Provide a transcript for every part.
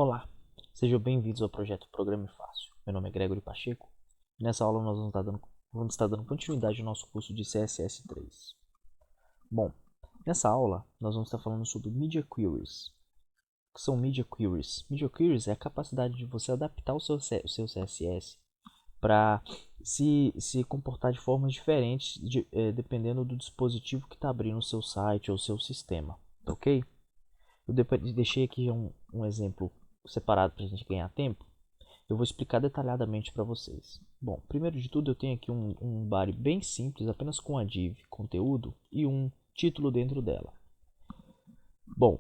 Olá, sejam bem-vindos ao projeto Programa Fácil. Meu nome é Gregory Pacheco e nessa aula nós vamos estar dando continuidade ao nosso curso de CSS3. Bom, nessa aula nós vamos estar falando sobre Media Queries. O que são Media Queries? Media Queries é a capacidade de você adaptar o seu CSS para se comportar de formas diferentes dependendo do dispositivo que está abrindo o seu site ou o seu sistema, tá ok? Eu deixei aqui um exemplo separado para a gente ganhar tempo. Eu vou explicar detalhadamente para vocês. Bom, primeiro de tudo eu tenho aqui um body bem simples, apenas com a div conteúdo e um título dentro dela. Bom,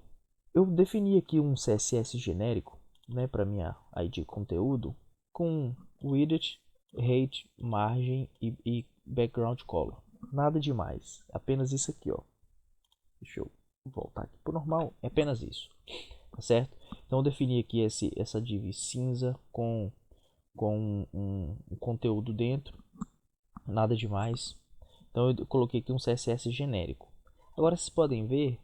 eu defini aqui um CSS genérico, né, para minha ID conteúdo, com widget, height, margem e background color. Nada demais, apenas isso aqui, ó. Deixa eu voltar aqui para o normal, é apenas isso, tá certo? Então eu defini aqui essa div cinza com um conteúdo dentro, nada demais. Então eu coloquei aqui um CSS genérico. Agora vocês podem ver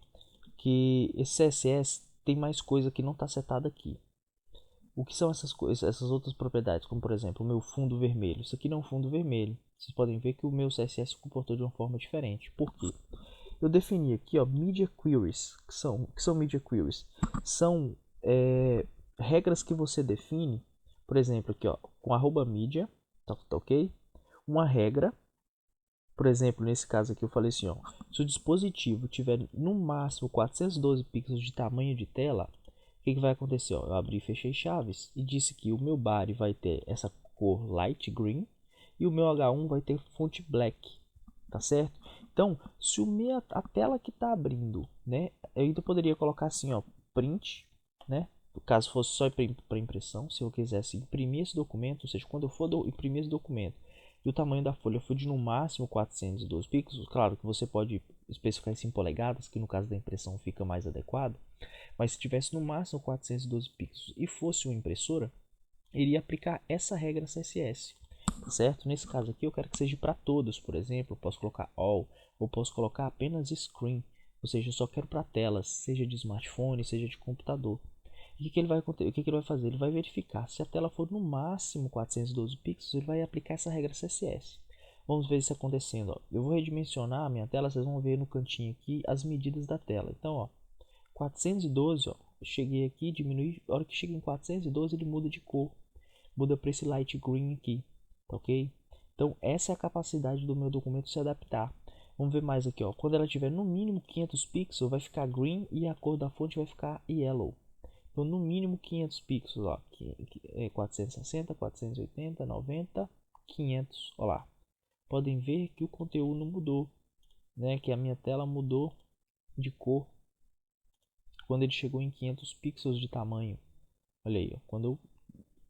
que esse CSS tem mais coisa que não está setada aqui. O que são essas coisas, essas outras propriedades, como por exemplo o meu fundo vermelho? Isso aqui não é um fundo vermelho. Vocês podem ver que o meu CSS se comportou de uma forma diferente. Por quê? Eu defini aqui, ó, Media Queries. Que são Media Queries? São regras que você define, por exemplo, aqui, ó, com @media, tá ok? Uma regra, por exemplo, nesse caso aqui eu falei assim, ó, se o dispositivo tiver no máximo 412 pixels de tamanho de tela, o que vai acontecer? Ó, eu abri e fechei chaves e disse que o meu body vai ter essa cor light green e o meu H1 vai ter fonte black, tá certo? Então, se a tela que está abrindo, né, eu ainda poderia colocar assim, ó, print, né? Caso fosse só para impressão, se eu quisesse imprimir esse documento, ou seja, quando eu for imprimir esse documento e o tamanho da folha for de no máximo 412 pixels, claro que você pode especificar isso em polegadas, que no caso da impressão fica mais adequado, mas se tivesse no máximo 412 pixels e fosse uma impressora, iria aplicar essa regra CSS, certo? Nesse caso aqui eu quero que seja para todos, por exemplo, eu posso colocar all, ou posso colocar apenas screen, ou seja, eu só quero para telas, seja de smartphone, seja de computador. E o que ele vai fazer? Ele vai verificar se a tela for no máximo 412 pixels, ele vai aplicar essa regra CSS. Vamos ver isso acontecendo. Ó. Eu vou redimensionar a minha tela, vocês vão ver no cantinho aqui as medidas da tela. Então, ó, 412, ó, cheguei aqui, diminui, a hora que chega em 412 ele muda de cor, muda para esse light green aqui, tá ok? Então essa é a capacidade do meu documento se adaptar. Vamos ver mais aqui, ó. Quando ela tiver no mínimo 500 pixels, vai ficar green e a cor da fonte vai ficar yellow. Então no mínimo 500 pixels, ó, 460, 480, 90, 500, ó lá. Podem ver que o conteúdo mudou, né? Que a minha tela mudou de cor quando ele chegou em 500 pixels de tamanho. Olha aí, ó. Quando eu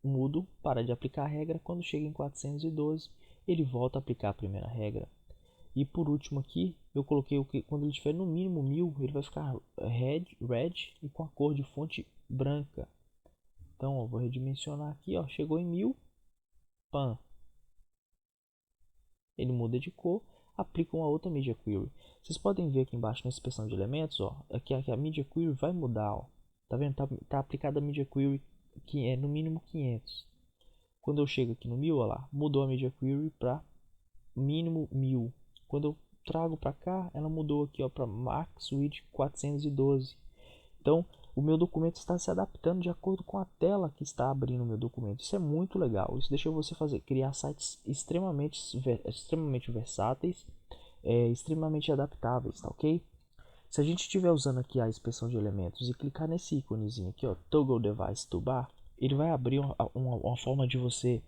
mudo, para de aplicar a regra, quando chega em 412, ele volta a aplicar a primeira regra. E por último aqui, eu coloquei o que quando ele estiver no mínimo 1000, ele vai ficar red e com a cor de fonte branca. Então, eu vou redimensionar aqui, ó, chegou em 1000, pan. Ele muda de cor, aplica uma outra media query. Vocês podem ver aqui embaixo na inspeção de elementos, ó, aqui a media query vai mudar, ó. Tá vendo? Tá aplicada a media query que é no mínimo 500. Quando eu chego aqui no 1000, olha lá, mudou a media query para mínimo 1000. Quando eu trago para cá, ela mudou aqui, ó, para max width 412. Então, o meu documento está se adaptando de acordo com a tela que está abrindo o meu documento. Isso é muito legal. Isso deixa você criar sites extremamente versáteis, extremamente adaptáveis, tá ok? Se a gente estiver usando aqui a inspeção de elementos e clicar nesse íconezinho aqui, ó, Toggle Device Toolbar, ele vai abrir uma forma de você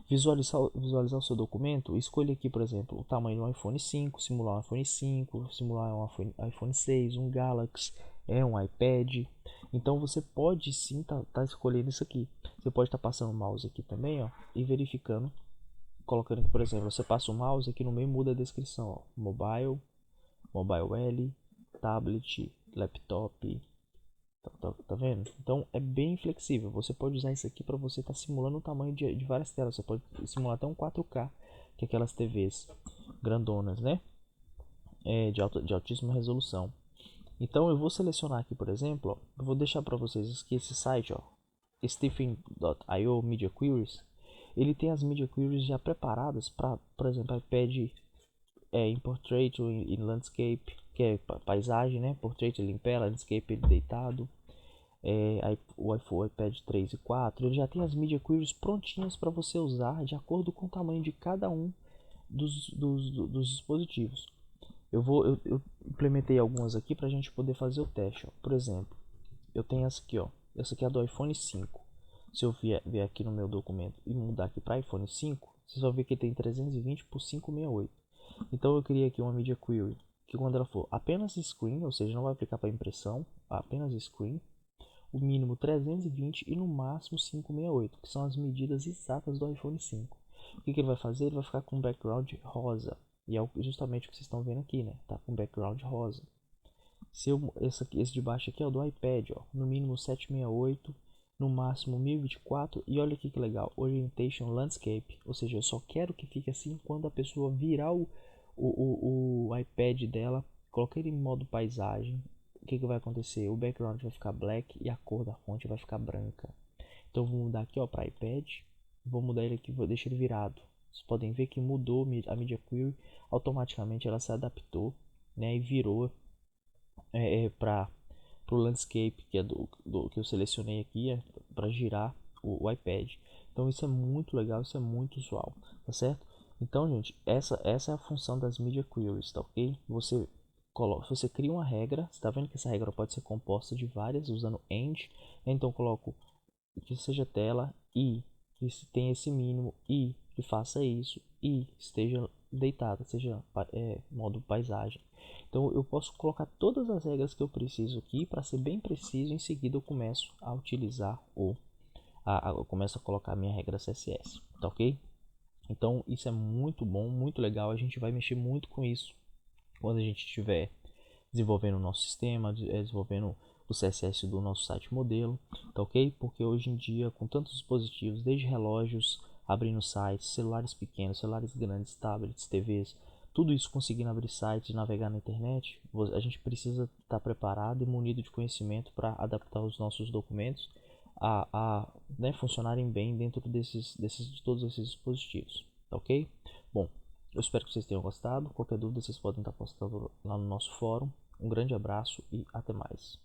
visualizar o seu documento. Escolha aqui, por exemplo, o tamanho do iPhone 5, simular um iPhone 5, simular um iPhone 6, um Galaxy, um iPad. Então você pode sim tá escolhendo isso aqui. Você pode estar passando o mouse aqui também, ó, e verificando, colocando aqui, por exemplo, você passa o mouse aqui no meio, muda a descrição, ó, mobile L, tablet, laptop, tá vendo? Então é bem flexível. Você pode usar isso aqui para você estar simulando o tamanho de várias telas. Você pode simular até um 4K, que é aquelas TVs grandonas, né? De altíssima resolução. Então eu vou selecionar aqui, por exemplo, ó, eu vou deixar para vocês aqui esse site, ó, Stephen.io Media Queries, ele tem as Media Queries já preparadas para, por exemplo, iPad em Portrait ou em Landscape, que é paisagem, né? Portrait ele em pé, Landscape ele deitado. O iPhone, iPad 3 e 4, ele já tem as Media Queries prontinhas para você usar de acordo com o tamanho de cada um dos dispositivos. Eu implementei algumas aqui para a gente poder fazer o teste. Ó. Por exemplo, eu tenho essa aqui, ó. Essa aqui é do iPhone 5. Se eu vier aqui no meu documento e mudar aqui para iPhone 5, vocês vão ver que tem 320 por 568. Então eu criei aqui uma Media Query que quando ela for apenas screen, ou seja, não vai aplicar para impressão, apenas screen, o mínimo 320 e no máximo 568, que são as medidas exatas do iPhone 5. O que ele vai fazer? Ele vai ficar com um background rosa. E é justamente o que vocês estão vendo aqui, né? Tá com background rosa. Esse de baixo aqui é o do iPad, ó, no mínimo 768, no máximo 1024. E olha aqui que legal, Orientation Landscape, ou seja, eu só quero que fique assim quando a pessoa virar o iPad dela, colocar ele em modo paisagem. O que vai acontecer? O background vai ficar black e a cor da fonte vai ficar branca. Então vou mudar aqui para iPad, vou mudar ele aqui, vou deixar ele virado. Vocês podem ver que mudou a Media Query, automaticamente ela se adaptou, né, e virou para o landscape, que é do que eu selecionei aqui, para girar o iPad. Então isso é muito legal, isso é muito usual, tá certo? Então, gente, essa é a função das Media Queries, tá ok? Você cria uma regra, você está vendo que essa regra pode ser composta de várias usando AND, então coloco que seja tela e que tenha esse mínimo e que faça isso e esteja deitada, seja modo paisagem. Então eu posso colocar todas as regras que eu preciso aqui para ser bem preciso. Em seguida eu começo a utilizar eu começo a colocar a minha regra CSS, tá ok? Então isso é muito bom, muito legal. A gente vai mexer muito com isso quando a gente estiver desenvolvendo o nosso sistema, desenvolvendo o CSS do nosso site modelo, tá ok? Porque hoje em dia, com tantos dispositivos, desde relógios, abrindo sites, celulares pequenos, celulares grandes, tablets, TVs, tudo isso conseguindo abrir sites e navegar na internet, a gente precisa estar preparado e munido de conhecimento para adaptar os nossos documentos a funcionarem bem dentro de todos esses dispositivos, tá ok? Bom, eu espero que vocês tenham gostado. Qualquer dúvida vocês podem estar postando lá no nosso fórum. Um grande abraço e até mais.